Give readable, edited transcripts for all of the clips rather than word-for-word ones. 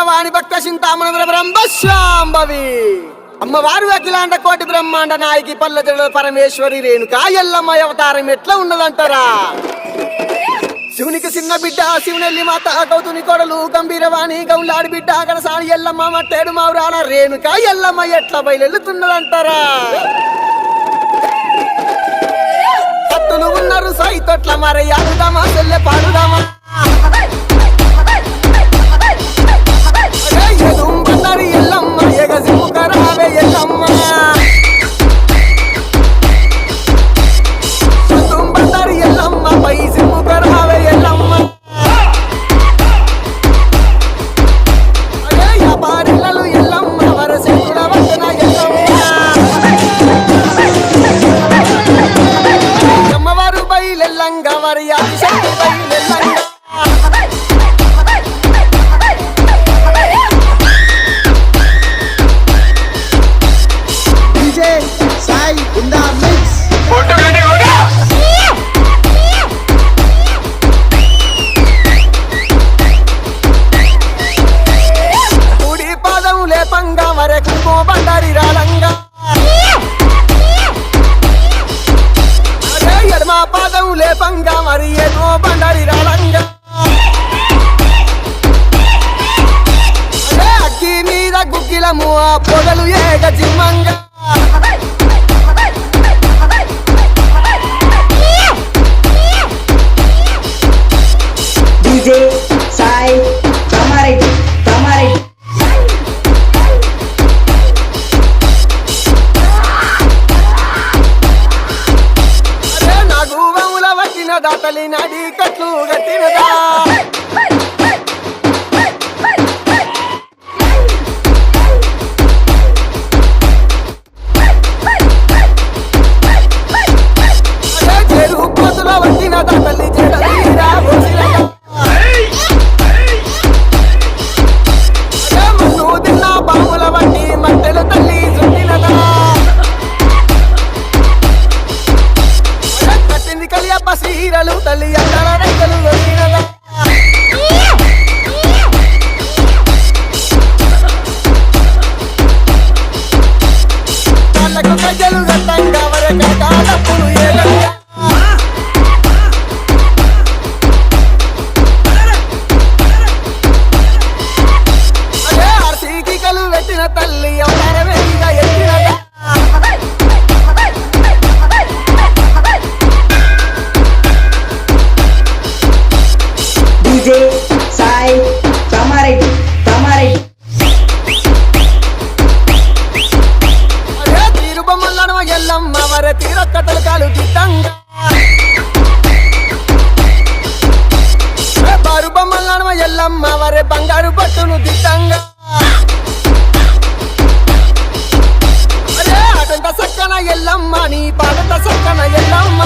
వాణి భక్త చింతామణ బ్రహ్మశాంభవి అమ్మవారు అఖిలాండ కోటి బ్రహ్మాండ నాయకి పల్లె పరమేశ్వరి రేణుకా ఎల్లమ్మ అవతారం ఎట్లా ఉన్నదంటారా? శివునికి చిన్న బిడ్డ శివునెల్లి మాత కౌతుని కొడలు గంభీరవాణి గౌలాడి బిడ్డ గడసాని ఎల్లమ్మ మట్టేడు మావురాల రేణుకా ఎల్లమ్మ ఎట్లా బయలుతున్నదంటారా? కత్తులు ఉన్నారు సైతొట్ల మరి ఆడుదామా చెల్లె పాడుదామా బండారి ఎల్లమ్మ ఎగసిముకరావే ఎల్లమ్మ బండారి ఎల్లమ్మ పై సిముకరావే ఎల్లమ్మ అరే వ్యాపారిల్లలు ఎల్లమ్మ వరసేతుల వదన ఎల్లమ్మ అమ్మవారు బయలెల్లంగ వరి ఆదిశక్తి బయలెల్లంగ బండారి రాలంగా అరే ఎడమ పాదం లేపంగా మరి ఏదో బండారి రాలంగా అరే అగ్గి మీద గుగ్గిలము ఆ పొగలు ఏగ జిమ్మంగా డీజే సాయి కామారెడ్డి కామారెడ్డి దాతలి నడి కట్లు గట్టినదా చెరు పొద్దుల వట్టిన దాతలి చెడలీరా మన్ను తిన్న బాముల వట్టి మట్టెలు తల్లి చుట్టినదా కలియప్ప సీరలు తల్లి అక్కడ రైతులు దొరికినదా కళ్ళకు గజ్జలు గట్టంగా వరకూలు ఏదంగా అదే ఆర్సీకి కలు పెట్టిన తల్లి అవతారమేగా ఎత్తినదా డీజే సాయి కామారెడ్డి కామారెడ్డి అరే తీరుబొమ్మలను ఎల్లమ్మ వరే తీరొక్కతలు కాలు దిద్దంగా బారు బొమ్మలను ఎల్లమ్మ వరే బంగారు పట్టును దిద్దంగా అరే అటంత సక్కన ఎల్లమ్మ నీ పాటంత సక్కన ఎల్లమ్మ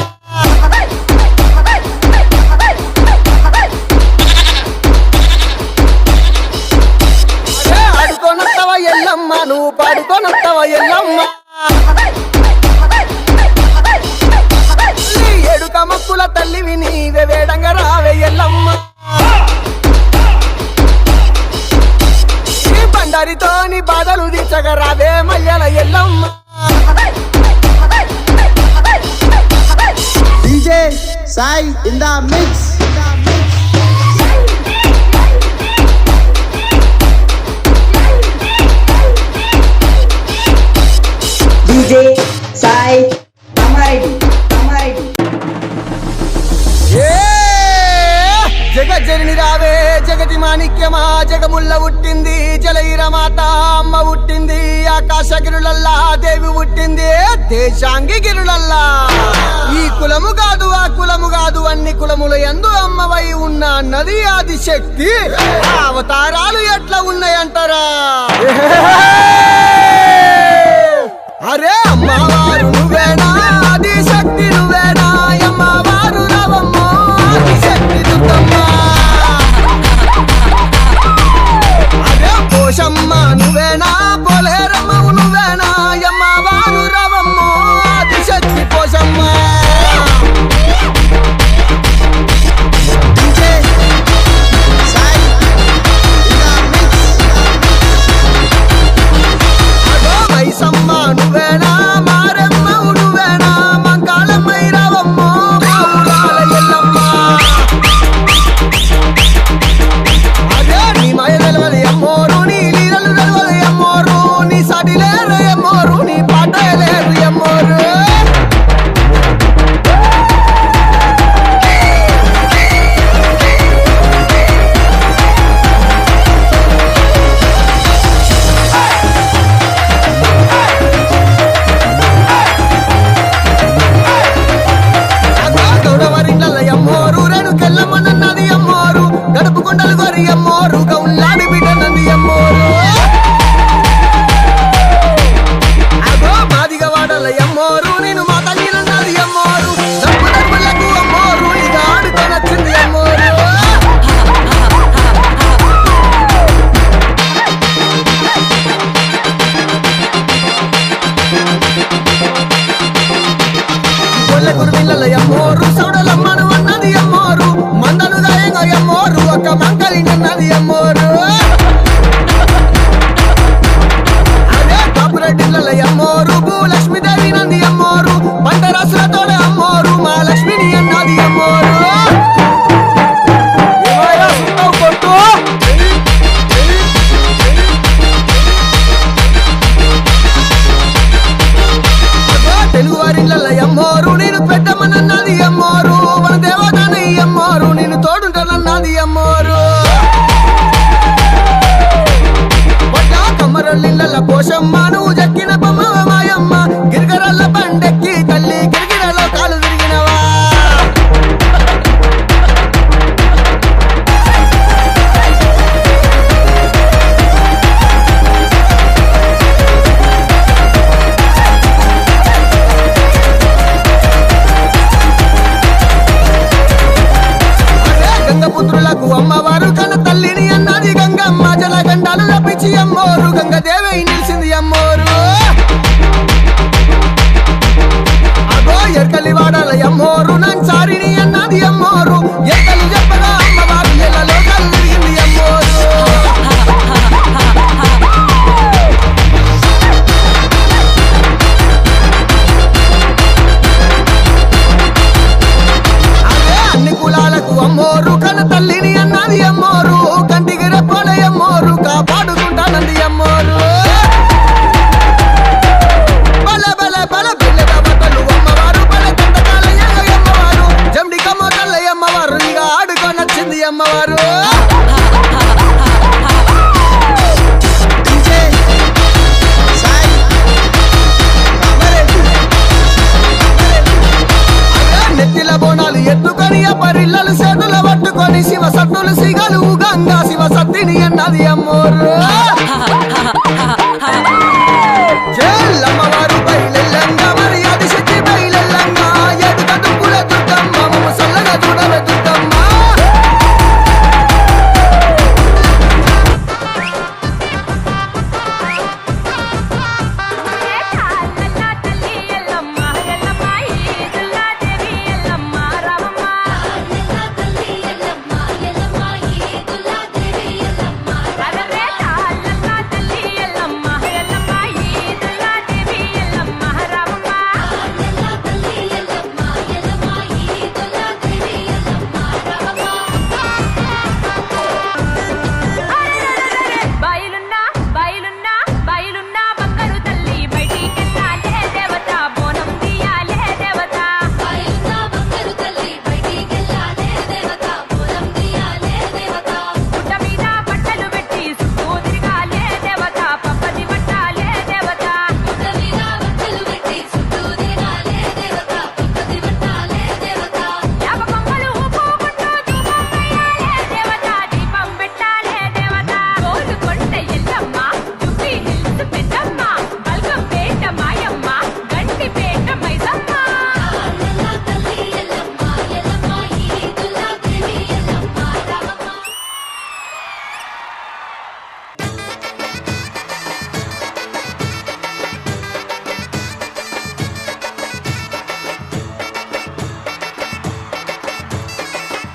ఎల్లమ్మ నువ్వు పాడుకోనొత్తవ ఎల్లమ్మ ఏడుక మక్కుల తల్లివి నీవే వేడంగా రావే ఎల్లమ్మ ఈ బండారితోని బాధలు తీర్చగా రావే మయ్యల Ellamma DJ Sai in the mix DJ Sai Kamareddy Kamareddy జగజ్జరిని రావే జగతి మాణిక్యమా జగముల్ల పుట్టింది జలైర మాత అమ్మ పుట్టింది ఆకాశ గిరులల్లా దేవి పుట్టింది దేశాంగి గిరులల్లా ఈ కులము కాదు ఆ కులము కాదు అన్ని కులముల యందు అమ్మవై ఉన్న నది ఆది శక్తి అవతారాలు ఎట్లా ఉన్నాయంటారా? అరే అమ్మవారు నువ్వేనా ఆది శక్తి నువ్వేనా అమ్మవారు రావమ్మ ఆది శక్తి దుర్గమ్మ అరే పోషమ్మ నువ్వేనా పోలేరమ్మ నువ్వేనా అమ్మవారు రావమ్మ Adi Shakti Poshamma DJ Sai in the mix కొండలు గొరి అమ్మోరు గౌన్లాడి బిడ్డ నంది అమ్మోరు అగో మాదిగ వాడల అమ్మోరు నేను మా తల్లి నన్నది అమ్మోరు డబ్బు డబ్బులకు అమ్మోరు ఇక ఆడుతో నచ్చింది అమ్మోరు కురుమిల్ల అమ్మోరు సౌడలమ్మను అన్నది అమ్మోరు మందలు గాయంగా అమ్మోరు ఒక మంకలి నన్నది అమ్మోరు అదే కాపురెడ్డిల్ల అమ్మోరు భూలక్ష్మీదేవి నంది అమ్మోరు పంట రాసులతోడ అమ్మోరు మా లక్ష్మిని అన్నది అమ్మోరు కొట్టు తెలుగు వారిళ్ళ అమ్మోరు నేను పెద్దమ్మనన్నది అమ్మోరు మన దేవతని అమ్మోరు నేను తోడుంటానన్నది అమ్మోరు కమ్మరొల్లిళ్ళ పోషమ్మ నువ్వు జక్కిన బొమ్మ మాయమ్మ గిరిగరల్ల బండెక్కి తల్లి గిరిగిరలో కాలు తిరిగినవా గంగపుత్రులకు అమ్మవారు కన్న తల్లిని అన్నది గంగమ్మ జలగండాలు రప్పించి అమ్మోరు గంగదేవి నిలిచింది అమ్మోరు అగో ఎర్కలి వాడాల అమ్మోరు నంచారిని అన్నది అమ్మోరు ఎర్కలు చెప్పగా అమ్మవారు ఎల్లలో కలు తిరిగింది అమ్మోరు అదే అన్ని కులాలకు అమ్మోరు కన్న తల్లిని అన్నది అమ్మోరు కంటికి రెప్పల అమ్మోరు కాపాడుకుంటానంది అమ్మోరు బల బల బల పిల్లగా బట్టలు అమ్మవారు బల కంటకాల అమ్మవారు జమ్డి కమ్మతల్ల అమ్మవారు ఇక ఆడుకొనొచ్చింది అమ్మవారు DJ Sai Kamareddy నెత్తిల బోనాలు ఎత్తుకొని పరిల్లలు చేతుల పట్టుకొని శివ సత్తులు సిగలు గంగా శివ సత్తిని అన్నది అమ్మోరు చెల్లమ్మవారు బయలెల్లంగా మరి అది శక్తి బయలెల్లంగా ఎదుట దుప్పుల దుర్గమ్మ మమ్మ సల్లగా చూడవే దుర్గమ్మ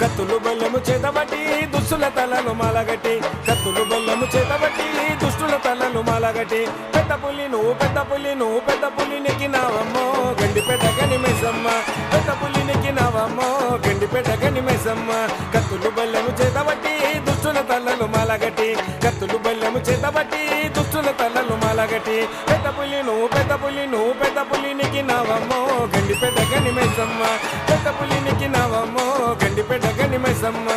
కత్తులు బెల్లము చేతబట్టి దుష్టుల తలలు మాలగట్టి కత్తులు బెల్లము చేతబట్టి దుష్టుల తలలు మాలగట్టి పెద్ద పులి నువ్వు పెద్ద పులి నువ్వు పెద్ద పులి నెక్కినావమ్మో గండిపేట గనిమేసమ్మ పెద్ద పులి నెక్కినావమ్మో గండిపేట గనిమేసమ్మ కత్తులు బెల్లము చేతబట్టి దుష్టుల తలలు మాలగట్టి కత్తులు బెల్లము చేతబట్టి దుష్టుల తలలు మాలగట్టి పెద్ద పులి నువ్వు పెద్ద పులి నువ్వు పెద్ద పులి నెక్కినావమ్మో గండిపేట గనిమేసమ్మ పెద్ద పులి నెక్కినావమ్మో గండిపేట గనిమేసమ్మ